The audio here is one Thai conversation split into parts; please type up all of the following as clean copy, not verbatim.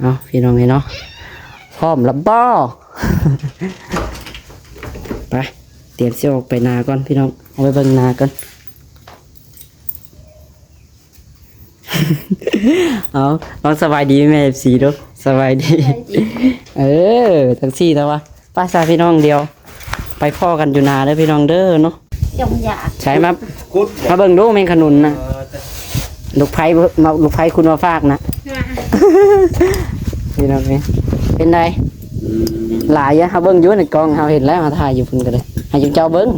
เอาพี่น้องไงเนาะพร้อมแล้วบ่ ไปเตรียมเสี้ยวออกไปนาก่อนพี่น้องเอาไปเบิ่งนาก่อน เอาน้องสบายดีแม่สีดูสบายดี ทั้งสี่แล้ววะป้าซาพี่น้องเดียวไปพ่อกันอยู่นาเด้อพี่น้องเด้อเนาะ จงอยาก ใช่มาเบิ่งดูแมงขนุนนะลูกไผ่มาลูกไผ่คุณมาฝากนะ พี่น้องนี่เป็นไงหลายอะเฮาเบิ่งอยู่ในกล้องเฮาเห็นแล้วเฮาถ่ายอยู่พุ่นกันเลยให้จุเจ้าเบิ่ง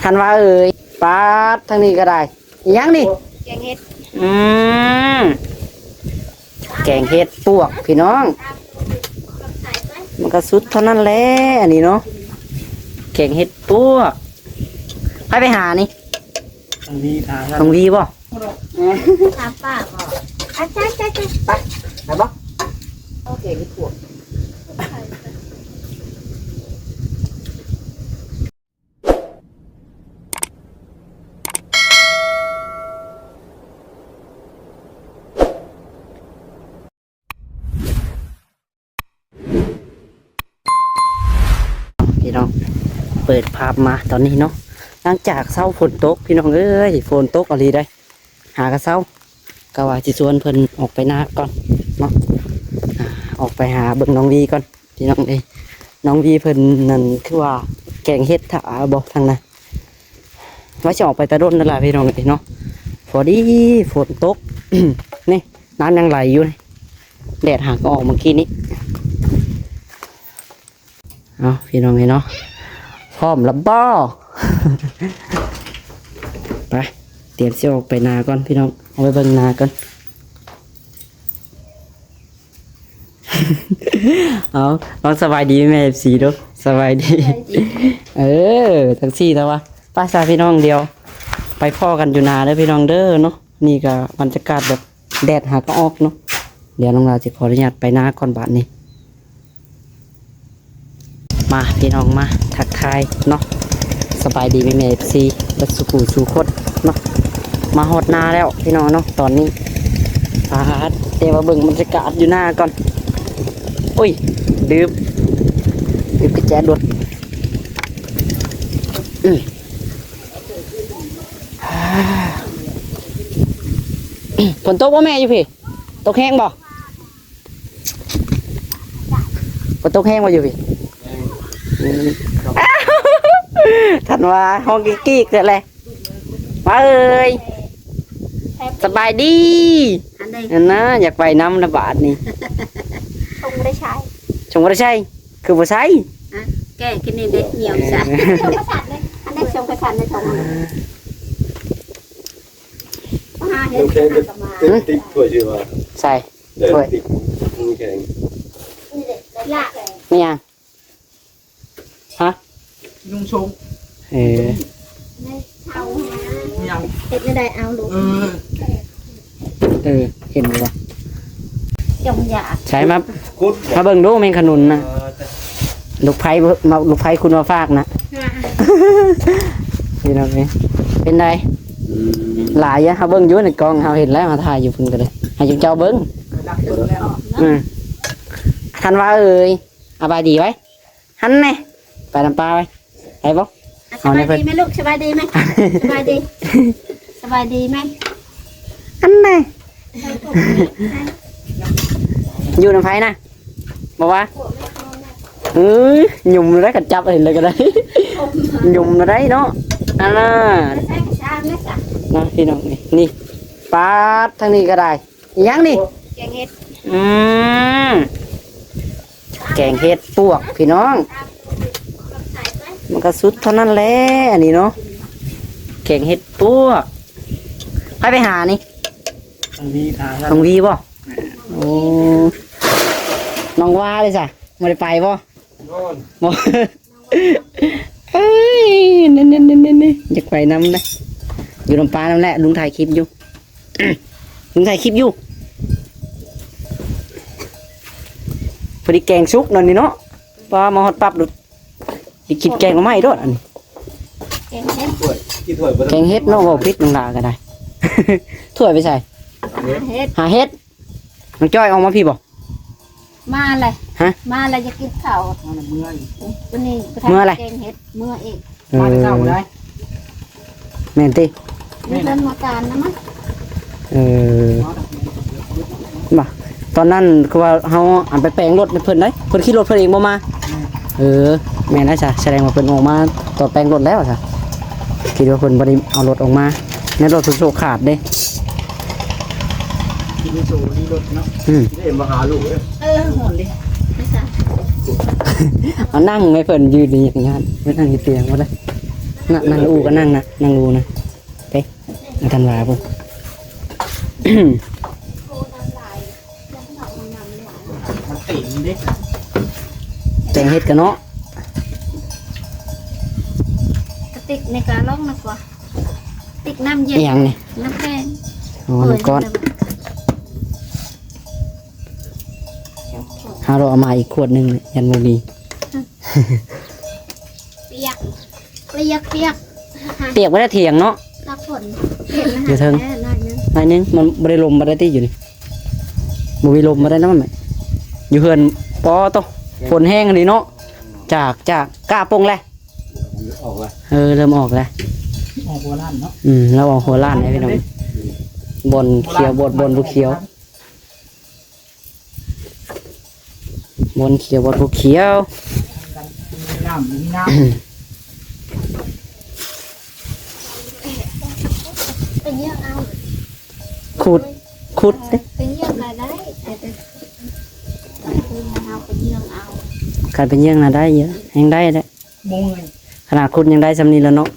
คันว่าเอ้ยปาดทางนี้ก็ได้ยังนี่ แกงเห็ด แกงเห็ดปวกพี่น้องมันก็สุดเท่านั้นแหละอันนี้เนาะแกงเห็ดปวกไปหานี่ตรงวีบ่ ตามป้าบอกอาจารย์ไปไปบ่ โอเคดีกว่า พี่น้องเปิดภาพมาตอนนี้เนาะหลังจากเช้าฝนตกพี่น้องเอ้ยฝนตกอะไรได้หากระเช้ากะว่าจิชวนเพิ่นออกไปนาก่อนเนาะออกไปหาเบิ่งน้องวีก่อนพี่น้องเอ้ยน้องวีเพิ่นนั่นคือว่าแกงเฮ็ดถ้าบอกทางนั้นว่าจะออกไปตะด้นนั่นแหละพี่น้องเอ้ยเนาะพอดีฝนตก นี่น้ำยังไหลอยู่นี่แดดหากออกเมื่อกี้นี้เอาพี่น้องเอ้ยเนาะพร้อมแล้วบ่ ไปเตรียมเสี้ยวออกไปนาก่อนพี่น้องเอาไปเบิ่งนาก่อน เอาน้องสบายดีแม่สีดูสบายดี ทั้งสี่แล้ววะป้าซาพี่น้องเดียวไปพ่อกันอยู่นาเด้อพี่น้องเด้อเนาะนี่ก็บรรยากาศแบบแดดหาก็ออกเนาะเดี๋ยวน้องเราจะขออนุญาตไปนาก่อนบาทนี้มาพี่น้องมาทักทายเนาะสบายดีแม่สีบัดสุกูชูคดเนาะมาหดนาแล้วพี่น้องเนาะตอนนี้เดี๋ยวมาเบิ่งบรรยากาศอยู่หน้าก่อนอุ้ยดื่มกระแจดดฝนตกว่าแม่อยู่พี่ตกแห้งบ่ฝนตกแห้งบ่อยู่พี่ทันว่าห้องกิ๊กๆเลยมาเอ้ยสบายดีนั่นนะอยากไปน้ำระบาดนี่ ชงได้ใช้ ชงกระใช่คือบ่ใช่ แกกินนี่เด็ดเหนียวใช่ชงกระสันเลยอันนี้ชงกระสันในชงมาเห็นกมาติ๊กถ้วยชื่อว่า ใส่ถ้วย ติ๊กมือแข็ง นี่เด็ดละ ไม่ยังฮะ นุ่งชง เอายัง เห็ดไม่ได้เอาลูก เห็นบ่ จงอยาก ใช่มา คุด เบิ่งดูแมงขนุนนะลูกไผ่มาลูกไผ่คุณมาฝากนะ พี่น้องนี่เป็นไงหลายอะเฮาเบิ่งอยู่ในกล้องเฮาเห็นแล้วเฮาถ่ายอยู่พุ่นกันเลยให้จุเจ้าเบิ่งคันว่าเอ้ยสบายดีไว้หันแน่ไปน้ำปลาไปไปบ่ สบายดีไหมลูกสบายดีไหมสบายดีสบายดีไหม อันแน่อยู่น้ำไผ่นะบอกว่าหยุ่มได้กันจับเห็นเลยก็ได้ หยุ่มได้เนาะอันน่ะนะพี่น้องนี่ปาดทางนี้ก็ได้ยังนี่ แกงเห็ด แกงเห็ดปวกพี่น้องมันก็สุดเท่านั้นแหละอันนี้เนาะแกงเห็ดปวกไปหานี่ตรงวีบ่โอ้น้องว่าเลยจ้ะไม่ได้ไปบ่บ่เอ้ยนี่อยากไปน้ำเลยอยู่ลำปางน้ำแหละลุงถ่ายคลิปอยู่ ลุงถ่ายคลิปอยู่พอดีแกงซุกนั่นนี่เนาะปลามาฮอดปั๊บดูจะกินแกงก็ไม่ด้วยอันนี้ แกงเห็ด ถ้วยกี่ถ้วย แกงเห็ดเนาะบ่พิษน้องดาก็ได้ ถ้วยไปใส่ เห็ด หาเห็ด น้องจ้อยออกมาพี่บ่ มาเลย ฮะ มาเลยจะกินข้าว มาเมื่อย วันนี้ไป เมื่ออะไร แกงเห็ดเมื่ออีก มาแต่เช้าได้ แม่นติ มีเพิ่นมาการนะมั้ง เออบ่ตอนนั้นคือว่าเฮาอันไปแปลงรถให้เพิ่นได้เพิ่นขี่รถเพิ่นเองบ่มาเออแม่นแล้วจ้ะแสดงว่าเพิ่นออกมาตอนแปลงรถแล้วจ้ะคิดว่าเพิ่นบ่ได้เอารถออกมาในรถสุดโซขาดเด้ กินโซดีรถเนาะ นี่มาหาลูกเลย หมดเลยไม่ใช่ เอานั่งไม่เพิ่นยืนอย่างนี้ไม่นั่งอยู่เตียงบ่ได้นั่งอูก็นั่งนะนั่งอูนะไปมาทันวาพุ่น มันติ่งดิ แจงเฮ็ดกันเนาะ กระติกในการล่องนะกว่าติกน้ำเย็น อีหยังนี่ น้ำแข็ง อ๋อน้ำก้อนหาเราเอามาอีกขวดหนึงเนี่ยยันบ่มี เปียกเปียกเปียก เปียกบ่ได้เถียงเนาะ รักฝนเห็นนะ เดี๋ยวเทิง แน่นอนนะ หน่อยนึงมันบ่ได้ลมบ่ได้ติอยู่นี่บ่มีลมบ่ได้นำมันแม่อยู่เฮือนปอโตฝนแห้งอันนี้เนาะจากกล้าปงแล ออกละ เริ่มออกแล้ว ออกหัวล้านเนาะ เราเอาหัวล้านให้พี่น้องบนเขียวบนบุเขียวบนเขียวบนบุเขียว มีน้ำมีน้ เป็นเยี่ยงเอา ขุดเด้ เป็นเยี่ยงอะไรได้แต่เป็นเอาเป็นเยี่ยงเอา การเป็นเยี่ยงน่ะได้เยอะแหงได้ได้ ำเมื่อย ขนาดคุณยังได้สำนีแล้วเนาะ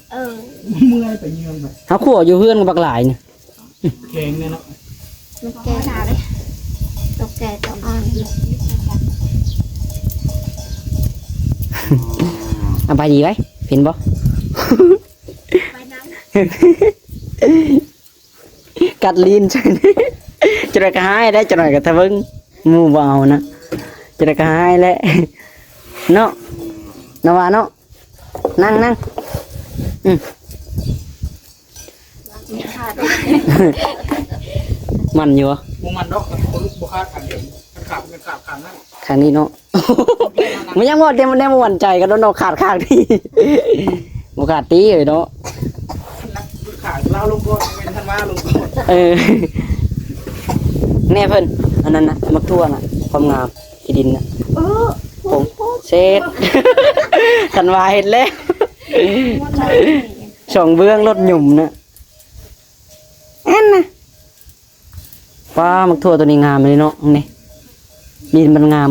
เมื่อยไปเยือนไป เขาขั่วอยู่เพื่อนกับบักหลายเนี่ย แข็งเนี่ยเนาะ มันแก่หนาเลยตกแก่ตกอ่อน เอาไปดีไว้เห็นบ่ ไปน้ำ กัดลีนใช่ไหมจะได้กระหายได้จะหน่อยกับทะเบิงหมูเบเอานะจะได้กระหายแล้วเนาะนว่าเนาะนั่งมันอยู่วะ วงมันดอกกับลูกบุคาขันเดียวขาดขันนั่น ทางนี้เนาะ มันยังหมดเต็มมันได้มาหวั่นใจกันโดนขาดข้างที่ บ่ขาดตีเลยเนาะ ขาดเล่าลงก้นเป็นท่านว่าลงก้น แน่เพิ่นอันนั้นนะมักทั่วน่ะความงามที่ดินน่ะผมเช็ด ทันวาเห็นแล้ว ช่องเบื้องรถหยุ่มน่ะอันน่ะป้ามักทั่วตัวนี้งามเลยเนาะนี่ดินมันงาม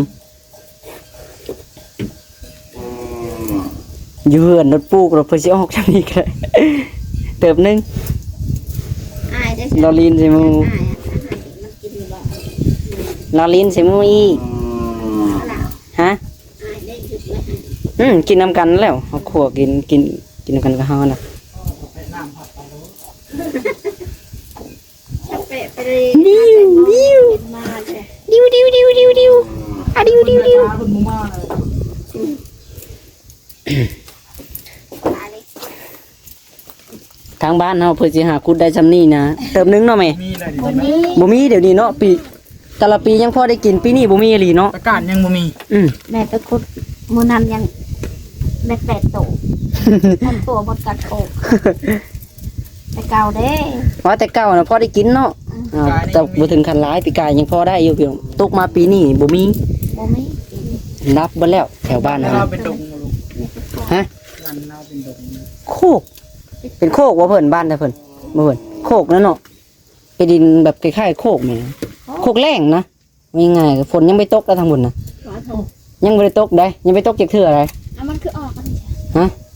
อยู่เหือนรถปลูกรถเพื่อสิออกจากนี้ก็ได้ เติบหนึง อายได้ ลอลินใส่มือ อายมันกินบ่ ลอลินใส่มืออีก ล่ะ ฮะ อายได้หยุดแล้ว กินน้ำกันแล้วเอาขัวกินน้ำกันกับเฮาน่ะ ไปน้ำผัดไปแล้ว จะเปะไปเลยมาเลย ดิวอะดิว ตาคุณมุม่าเลย มาเลย ทางบ้านเฮาเพิ่นสิหาคุดได้ซำนี้นะเติมหนึงเนาะแม่ มีอะไร วันนี้ บ่มีเดี๋ยวนี้เนาะปีแต่ละปียังพอได้กินปีนี้บ่มีอีหลีเนาะ ประกาศยังบ่มี แม่ไปคุดมูนันยังได้8ตัวมันตัวบดกัดโอกแต่เก่าเด้ ว่าแต่เก่าน่ะพอได้กินเนาะแต่บ่ถึงขั้นหลายปีกายยังพอได้อยู่พี่น้องตกมาปีนี้บ่มี บ่มี นับเบ่แล้วแถวบ้าน แล้ว เฮา เราเป็นดงลูก ฮะ มันเราเป็นดง โคกเป็นโคกว่าเพิ่นบ้านแต่เพิ่นบ่เพิ่นโคกนั่นเนาะเป็นดินแบบคล้ายๆโคกแม่นโคกแรงนะง่ายๆฝนยังไม่ตกแล้วทางบนน่ะ ขอโทษ ยังบ่ได้ตกได้ยังไม่ตกจักเทื่ออะไร อ่ะมันคือออกกัน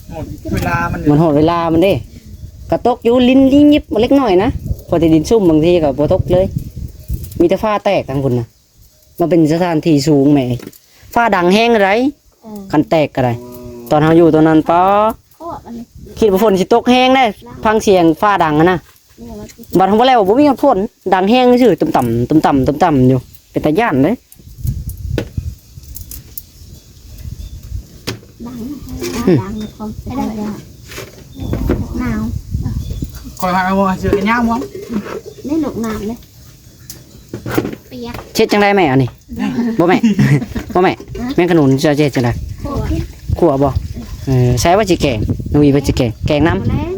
หมดเวลามัน มันโหดเวลามันเด้กระตกอยู่ลิ้นยิบมาเล็กน้อยนะพอที่ดินซุ่มบางทีก็บ่ตกเลย มีแต่ฟ้าแตกทางบนน่ะมันเป็นสถานที่สูงแหม่ฟ้าดังแห้งไรคันแตกก็ได้ตอนเฮาอยู่ตอนนั้นป้อ โคตรมัน คิดว่าฝนสิตกแห้งได้ฟังเสียงฟ้าดังอะนะ นี่มันคือ บัดเฮาบ่แล้วบ่มีฝนดังแห้งซื่อต่ำๆอยู่เป็นตาย่านเลย ดังในความไม่ได้หนาว คอยหาว่าเจอกันยามวะ นี่หนุกหนาวเลยไป ปียก เช็ดจังไดแม่อันนี้บ่แม่ บ่แม่แม่งขนุนจะเช็ดจังได โคกิน ขั่วบ่ใช้ว่าสิแกงนุ้ยว่าสิแกงน้ำ แมลง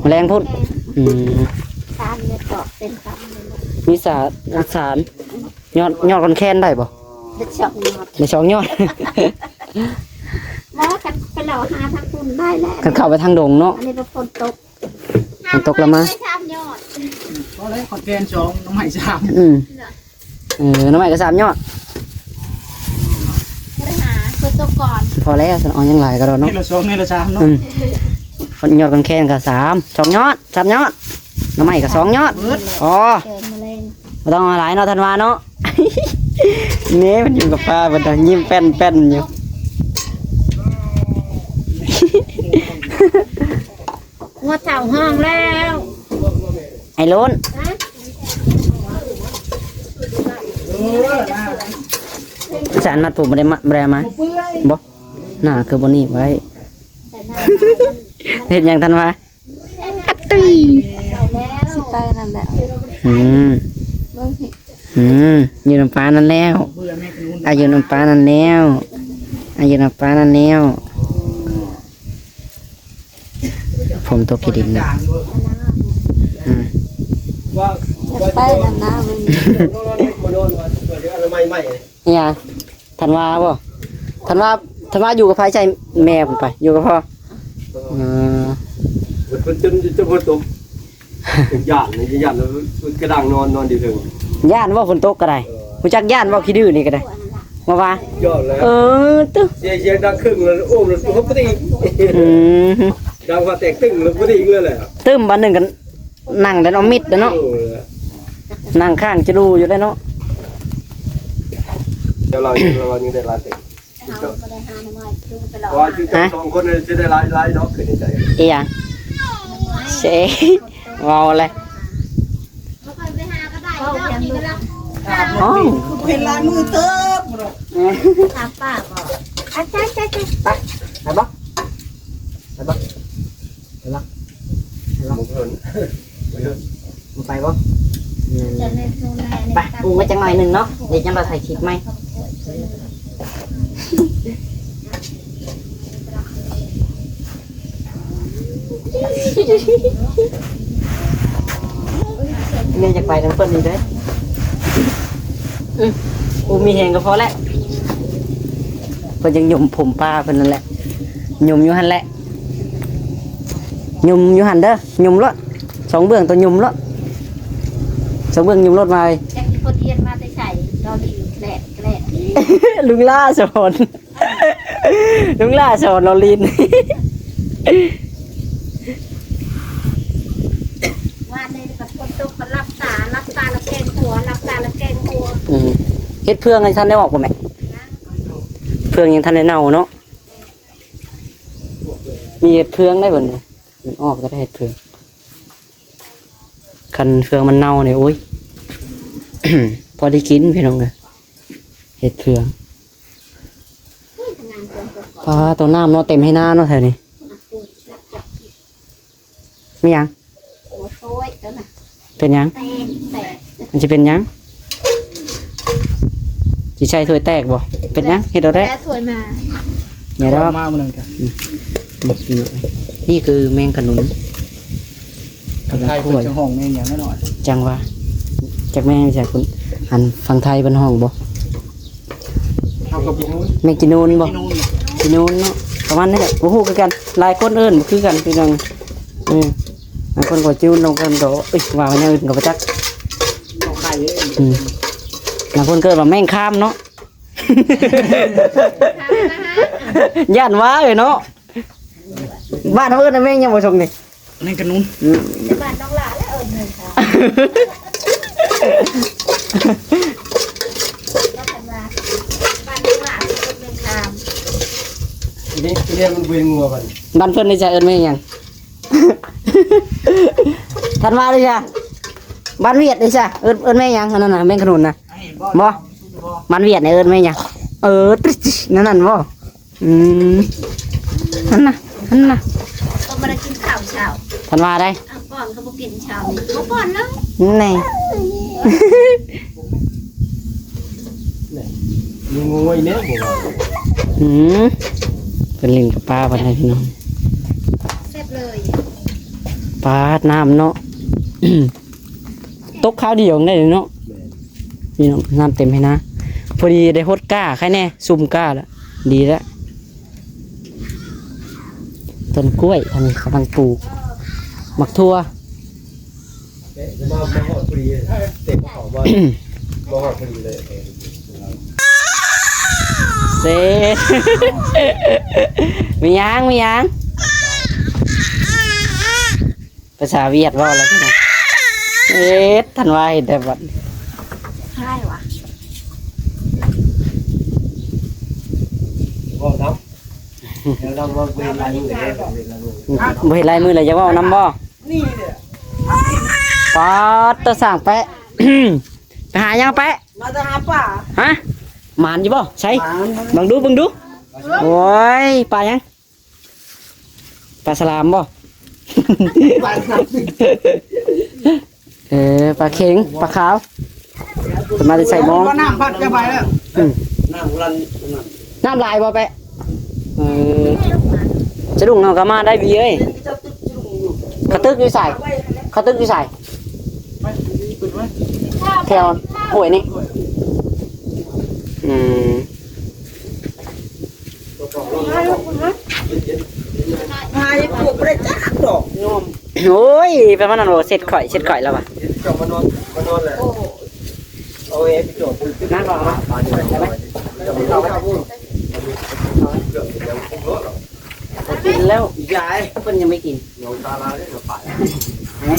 แมลงพุ่นอืม ตามเนี่ยเกาะเป็นตามเลย มีสารยอดคนแค้นได้บ่ เด็กช็อกหมด ในสองยอด แล้วกันไปเหล่าหาทางคุณได้แล้ว กันเข้าไปทางดงเนาะ อันนี้เป็นฝนตก ฝนตกแล้วมั้ย ไม่ทราบยอด เพราะอะไรขอนแกนสองน้องใหม่สาม น้ำใหม่ก็3ยอด ไปหาฝนตกก่อน พอแล้วสันออนยังหลายก็ดอก นี่ เนาะ ละสองนี่ละสามเนาะ คนยอดคนแค้นก็2ยอด3ยอดน้ำใหม่ก็2ยอดอ๋อ เจอแมลง บ่ต้องเอาหลายเนาะธันวาเนาะ นี่มันอยู่กับป้ามันยิ้มแป้นอยู่ งัวเต่าห้องแล้ว ไอ้โลน นะ สารมัดผมบ่ได้มาบ่น่าคือบ่นี่ไว้ แต่หน้า เฮ็ดหยังธันวา แล้วสิไปนั่นแหละ อืม เบิ่งสิ อยู่น้ำปลานั่นแล้ว เบื่อแม่ขนุน อายุน้ำปลานั่นแล้วอายุน้ำปลานั่นแล้วผมตกขี้ดินนะ จางด้วย อืม ว่า จะไปนั่นนะมัน มาโดนว่าเกิดอะไรใหม่ นี่ยธันวาบ่ธันวาอยู่กับพายใจแม่ผมไป อยู่กับพ่ออ่า มันจะพ้นตกหยาดนี่หยาดแล้วกระดังนอนดีถึง ย่านว่าฝนตกก็ได้รู้จักย่านว่าขี้ดื้อนี่ก็ได้มาว่า ยอดแล้ว ตึ๊ เสียงดังครึ่งแล้วโอ้มแล้วทุบตี อืม ดังว่าแตกตึ้งแล้วตีเลยแหละ ตึ้มวันหนึ่งกันนั่งแต่เอามิดเนาะนั่งข้างจะดูอยู่ได้เนาะ เดี๋ยวเรานี่ได้ลายเต็ม เขาก็ได้หาหน่อยคือไปหลอก ว่าที่สองคนจะได้ลายเนาะขึ้นในใจ เอียงเสเว้าเลย เขายังดู อ๋อ เห็นลายมือเติบ ตามป้าบอกอาจารย์ ไปบ่ไปบ่ มุกเงิน มึงไปบ่ จะในโซนไหน ไปปรุงไว้จังหน่อยหนึ่งเนาะเดี๋ยวจะมาใส่คลิปไหมเมียจะไปน้ำเปิ้ลนี่เด้กูมีแหงก็พอแล้วเพิ่นยังหยุ่มผมป้าเพิ่นนั่นแหละหยุ่มอยู่หันแหละหยุ่มอยู่หันเด้อหยุ่มรถสองเบื้องตัวหยุ่มรถสองเบื้องหยุ่มรถมาเลย จะกินคนเทียนมาใส่เราดีแกล้ ลุงล่าสอนลุงล่าสอนเราลิน ว่าในกับคนตกมันรับตาละแกงหัวรับตาละแกงหัว เฮ็ดเพื่องให้ท่านได้ออกบ่แม่เพื่องยังท่านได้เน่าเนาะมีเฮ็ดเพื่องได้บ่เนี่ยมันออกก็ได้เฮ็ดเพื่องคันเพื่องมันเน่าเนี่ยโอ้ย พอได้กินพี่น้องเลยเฮ็ดเพื่อง งานเกินตัว ปลาตัวน้ำเนาะเต็มให้หน้าเนาะแถวนี้ ปูจับ มีหยัง หัวโซ่แล้วนะ เป็นหยัง แต่ มันจะเป็นหยังสิใช่ถ้วยแตกบ่เป็นหยังเฮ็ดเอาได้ แล้วถวยมา เนี่ยดอก มาเหมือนกัน นี่คือแมงขนุน ไทยเป็นจังห้องแม่งอย่างน้อย จังว่าจากแม่จากคุณหันฝั่งไทยเป็นห้องบ่ เท่ากับพี่นู้น แมงกินนูนบ่ พี่นู้น กินนูนเนาะประมาณนี้แหละบ่ฮู้คือกันหลายคนเอิ้นบ่คือกันพี่น้องบางคนก็จิ้วลงกันก็เอ้ยว่ามันยังอื่นก็บ่จัก เอาไข่เลย บางคนเกิดว่าแมงข้ามเนาะ ย่านว่าเอ้ยเนาะบ้านเฮาเอิ้นว่าแมงยังบ่ส่งนี่ นั่นกันนู้น จะบ้านน้องหลาแล้วหนึ่งค่ะแล้วกันมาบ้านน้องหลาเป็นคนคาม นี่เรียนมันเวียนงัวกัน บ้านเพิ่นนี่จะเอิ้นแมงหยัง ทันว่าเลยจ้ะบ้านเวียดนี่จ้ะเอิ้นแมงหยังอันนั้นน่ะแมงขนุนน่ะ บ่มันเวียดในเอิญไหมยังนั่นบ่นั่นน่ะ ก็มาได้กินข้าวเช้า ทันว่าได้ เอาป้อนเขาบอกกินเช้านี่เขาป้อนแล้ว นี่ มีงูไอ้เนี้ยบ่ว่า หืมเป็นลิงกับปลาพันธุ์พี่น้อง แซ่บเลย ปลาน้ำเนาะ ตกข้าวเดียวได้เลยเนาะ แม่น พี่น้องน้ำเต็มให้นะพอดีได้ฮดก้าใครแน่ซุ่มก้าแล้วดีแล้วต้นกล้วยทางนี้กำลังปลูกหมักทั่ว เอ๊ะจะมาหอดพอดีเต็มเขามาบ่หอดพอดีเลย เซ่ มียังภาษาเวียดว่าอะไรพี่น้องเอ๊ะท่านว่าเห็นแต่บัด ใช่วะ บ่น้ำแล้วเราว่าเวลาอยู่เลยเวลาอยู่ บ่เห็นลายมือเลยจะว่าน้ำบ่ นี่เนี่ย ปอดตะสั่งแปะ ไปหายังแปะ มาจะหาป่า ฮะหมานอยู่บ่ใช่บังดูโอ้ยปลายังปลาสลามบ่ ป่าสับ ปลาเข็งปลาขาวเป็นมาได้ใส่หม้อ น้ำพัดจะไปแล้ว น้ำรัน น้ำลายบ่แปะจะดุงเอากระมาได้บีเอ้ยกระตึกอยู่ใส่แถวโอ้ยนี่อืม หายปลูกไม่ได้จักดอกโยม โอ้ยเป็นมันนั่นโหเสร็จข่อยแล้วว่ะ จะมานอนแหละเอาเอไปโจทย์ นั่นบอกมา ปานนี้จะไปจะไปเอาครับผมเกือบยังคงรถหรอ กินแล้ว ยาย เพิ่นยังไม่กิน โยนตาลาได้เดี๋ยวฝ่าย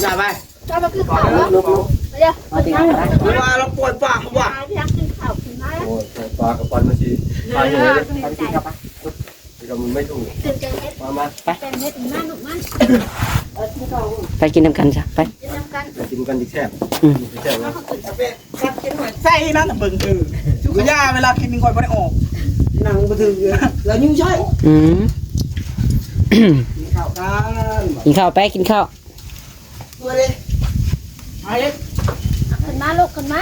ยายไป เจ้ามาขึ้นเขาแล้ว ลุก เดี๋ยว มาติกันนะ ว่าเราปวดปากว่ะ พี่ยักษ์ขึ้นเขาขึ้นมาแล้ว โอ้ยปลากับปันมาสิปลาอยู่เลย ไปกินเข้าไป เรามันไม่ถูก ตื่นเต้นเฮ็ด มา เป็นเฮ็ดหน้าหนุกมัน ไปกินน้ำกันจ้ะไป จะทำกัน กินกันดิแซ่บแซ่บนะ ใส่นั่นเบิ่งคือสุกยาเวลากินคอยไม่ได้ออกนั่งมาถึงแล้วยิ่งใช่ อืม ข้าวกัน กินข้าวไปกินข้าว ตัวเลยหาย ขึ้นมาลูกขึ้นมา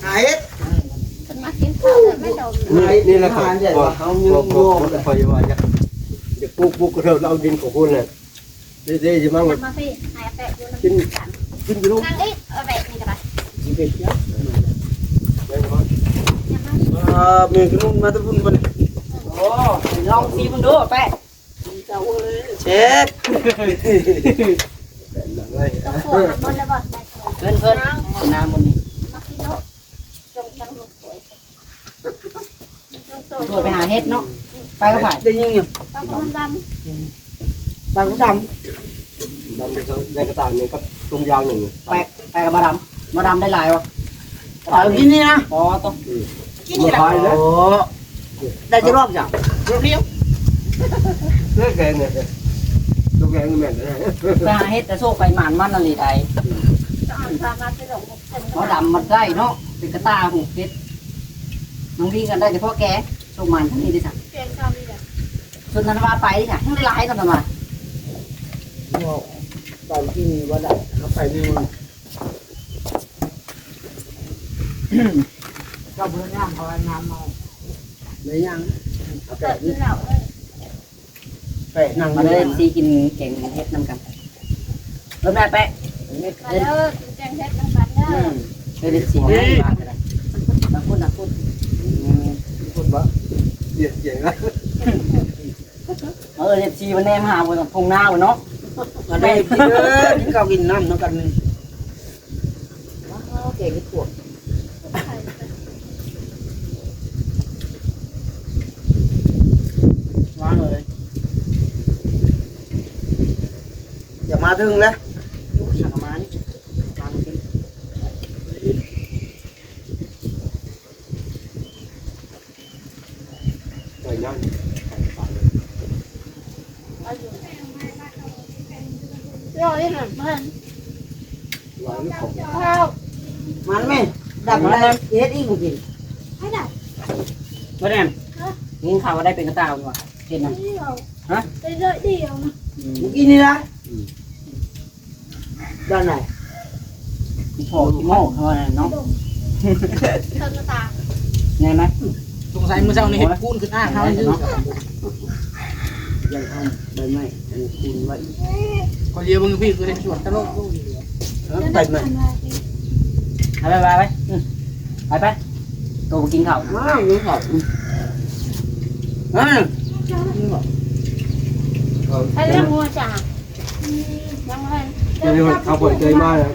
หาย ขึ้นมากินข้าวไม่โดน นี่แหละครับว่าเขาโยมคอยว่าจะปลูกกระเทียมเราดินของคุณเนี่ยเดี๋ยวจะมั่ง มาพี่หายแปะอยู่นะ กินไปลูก นั่งอีกเอาแปะนี่กันไป กินไปเยอะ มีขนมมาตะพุ่นบน โอ้ลองซีมึงดูแปะ เช็ด ต้องโผล่บนแล้วบ่ได้ เพิ่นน้ำบนนี้ มากินลูกจงจังลูกสวย โดดไปหาเฮ็ดเนาะไปก็ไป ได้ยิงอยู่ ต้องมันด บางด ดำในกระต่ายเนี่ยกับตรงยาวหนึ่ง ไปกับมาดำได้หลายวะ ำเอากินนี่นะ อ๋อต้อง กินนี่แหละโอ้ได้จะรอบจ้ะรอบเดียว เลือกแกงเนี่ยลูกแกงแม่นเลย ไปหาเฮ็ดแต่โซ่ไฟหมานมันนั่นเลยได้ ำต้องทำมาไปหลงเป็น มาดำมันได้เนาะเป็นกระตาหูเฮ็ดน้องวิ่งกันได้เฉพาะแกโซ่มันทั้งนี้ดิจ้ะ เปลี่ยนคำนี่แหละ ส่วนนันว่าไปดิจ้ะทั้งหลายกันมา ตอนที่ว่าได้เขาไปนี่ก็เพื่อนย่างเขาน้ำเมาเลยยัง เกิดขึ้นแล้ว ไปนั่ง มาเลยซีกินแกงเฮ็ดน้ำกันเริ่มได้แปะ มาเด้อแจ้งเฮ็ดน้ำกันเด้อ เลยซีให้มาเลยนักพูด พูดว่าเสียเสียงนะ เด็กซีมันแนมหาบนพงหน้าบนเนาะ มาได้กินกินข้าวกินน้ำน้ำกัน เก่งที่ปวด วางเลยอย่ามาถึงแล้ว สั่งมานี่มากิน ใส่ย่าง รอที่หันเพิ่น วางของ ข้าว มันไหมดับแล้วเฮ็ดอีกกิน ให้ได้ เมื่อไงกินข้าวได้เป็นกระตาบ่เห็นนะ เดียวฮะไปเลยเดียวนะ กินนี่นะด้านไหน พอขี้โม่เขาเนาะ เธอกระตา ไงไหม โถ งสัยมื้อเช้านี่เห็ดปูนขึ้นอ้างเฮาอยู่ ยังทำได้ไหมอันคุณไว้ ก็เยอะเบิ่งพี่คือเห็นสวนตะโลก ไปไหม ไปตัวกินข้าว อ้าวยังหอบอ่า ให้เรื่องงัวจ้ะยังไง จะได้เขาปล่อยใจมากนะ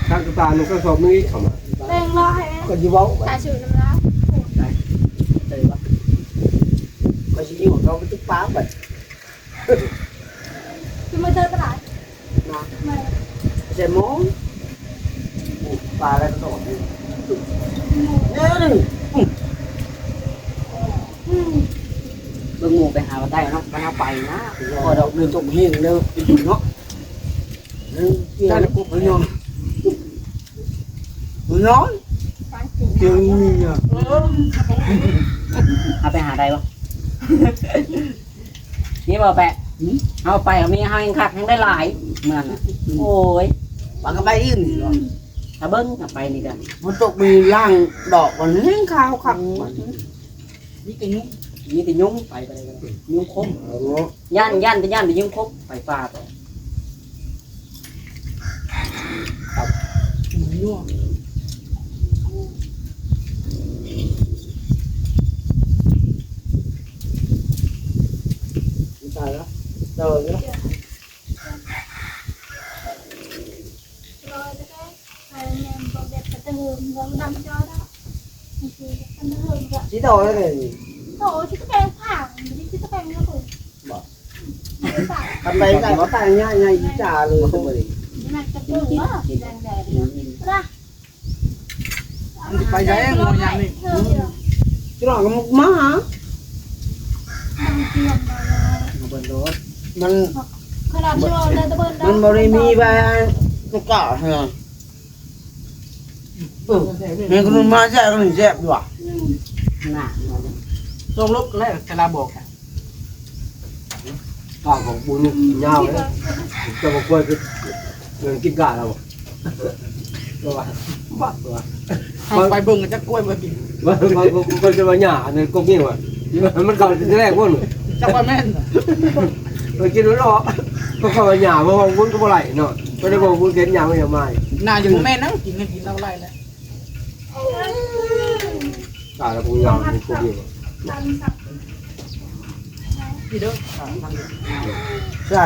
ทางตามันก็สอบนี้เข้ามา เร่งรอให้ ก็ยิ่งเว้า ตาชื่อน้ำร้าว ก็ยิ่งของเขาไปตุ๊กป้าแบบ คือมาเจอตลาด นะ มา เจ็บม้องปลาแล้วก็สอบเนี่ยนี่ เบิ่งหมูไปหาได้เนาะมันเอาไปนะ พอดอกเดินตกเฮียงเด้อเนาะนี่เกี่ยวกับพยองน้อยเกี่ยวมีอ่ะ เอาไปหาได้บ่นี่บ่แปะเอาไปมีให้คักทั้งได้หลายเหมือนโอ้ย ปากกระใบอิ่มนี่เนาะ ถ้าเบิ่งเอาไปนี่กัน มันตกมีร่างดอกมันเลี้ยงข้าวครับ นี่ก็ยุ่ง มีแต่ยุงไปเลยยุงคมย่านแต่ยุงคมไปป่าไป ยุ่ง ตายแล้วเจอแล้ว รอจะได้ไปเนี่ยบอกเด็กกระตือร้องดำจอได้นี่คือกระตือแบบ chỉ đồ đấy này โอ้ที่ตะแกรงผ่านที่ตะแกรงก็ถูก cầm đây này có tay nha nha chỉ trà luôn không phải นี่มันกระตือว่าแดงแดงนะ ไปใช้งูยามนี่ chứ nó có một má hả เบิ่งรถ mình ขนาดชั่วเลยตะเบิน mình bảo đi mi ba cái cỏ hả mình còn má dẹp còn dẹp được à หน้า ส่งลบก็แล้วจะลาบอก cỏ của bún nhau đấy cho một quay cái người kinh cả đâu rồi bắt rồi ไปเบิ่งจะกล้วยมากิน con cho vào nhà này có nhiều màมันก่อนที่แรกพุ่น จังว่าแม่น ไปกินแล้วเนาะก็เข้าไปหยาเพราะว่าวุ้นก็บ่ไหลเนาะไม่ได้บอกวุ้นเข็นหยาไม่ยอมมา น่าอยู่แม่นั่งกินกันกินเท่าไรแล้ว ตายแล้วกูยาวนี่กูอยู่ พี่เด้อ ใช่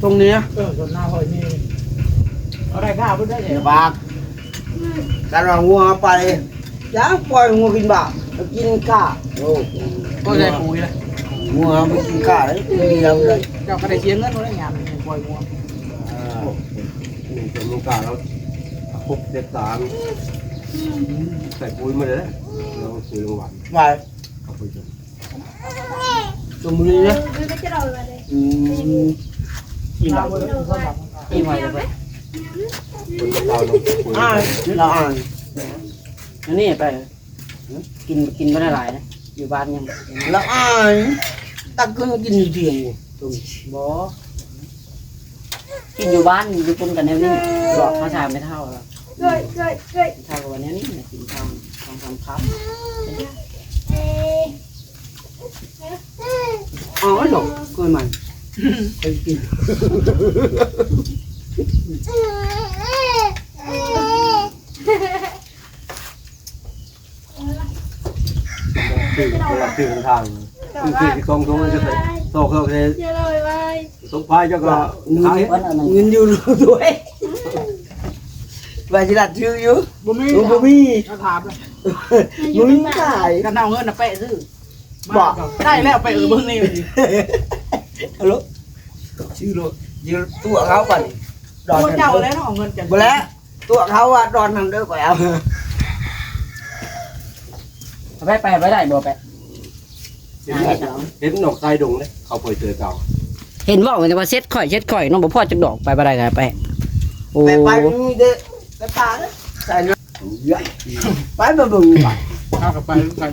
ตรงนี้ ส่วนหน้าหอยนี่เอาได้ข้าวเพิ่นได้ เดี๋ยวบากแต่เรางัวไปย่าปล่อยงัวกินบากกินก้าโอ้ ก็ได้ปุ๋ยเลย งัวไม่กินก้าเลยเดียวเลย เจ้าก็ได้เสียเงินมาได้ยามปล่อยงัว นี่เป็นลูกก้าแล้วพบเด็ดตามใส่ปุ๋ยมาเลยเราซื้อรางวัลไปเอาไปจนตรงนี้นะ ไม่จะรอเลย กินแบบกินไว้เลย คนเราเราอ่าน อันนี้ไปกินไม่ได้หลายนะอยู่บ้านยัง เราอ่านตักก็กินเพียงตรง บ่กินอยู่บ้านอยู่ปุ่นกันแนวนี้บอกเขาชาไม่เท่าหรอก เคย เท่ากับวันนี้นี่กินทองครับ อ๋อหรอกเคยมันเคยกินตื่นทางตื่นตรงจะใส่โซ่เขาเลย จะเลยไว้ ตกพายเจ้าก็เงินอยู่ด้วยไปจิรัดชื่ออยู่ บ่มี บ่มี เขาถามเลย มึงขาย กันเอาเงินน่ะเป๊ะซื้อบอกได้แล้วไปเบิ่งนี่ ฮัลโหลชื่อโลยืมตัวเขาก่อนดอน เจ้าแล้วเอาเงินจัง บ่แล้วตัวเขาอ่ะดอนทางเด้อก่อนเอา ไปได้บ่ไป เห็นหนอกใต้ดงเลยเขาเปิดเจอเก่า เห็นบอกว่าเช็ดข่อยน้องบ่พอจักดอกไปบ่ได้กันไปโอ้ ไปมีเด้อไปป่าใส่นะไปมาบึงไป เอากลับไปกัน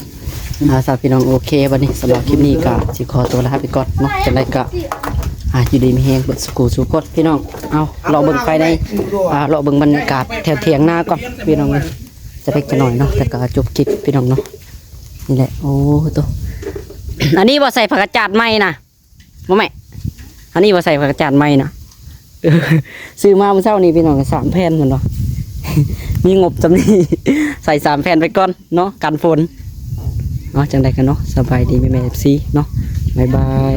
สาวพี่น้องโอเควันนี้สำหรับคลิปนี้ก็สิขอตัวลาไปก่อนเนาะจังไดก็อยู่ดีมีแฮงเบิดสกูสุกดพี่น้องเอาเราเบิ่งไปในเราเบิ่งบรรยากาศแถวเถียงนาก่อนพี่น้องจะเล็กจะหน่อยเนาะแต่ก็จบคลิปพี่น้องเนาะ นี่แหละโอ้ตัว อันนี้บ่ใส่ผักกาดจาดไหมนะบ่แม่อันนี้บ่ใส่ผักกาดจาดไหมนะเออซื้อมาเมื่อเช้านี้พี่น้องก็3 แผ่นเหมือนเนาะ มีงบจำนี้ ใส่3 แผ่นไปก่อนเนาะกันฝนเนาะจังใดกันเนาะสบายดีแม่ๆ FC เนาะบ๊ายบาย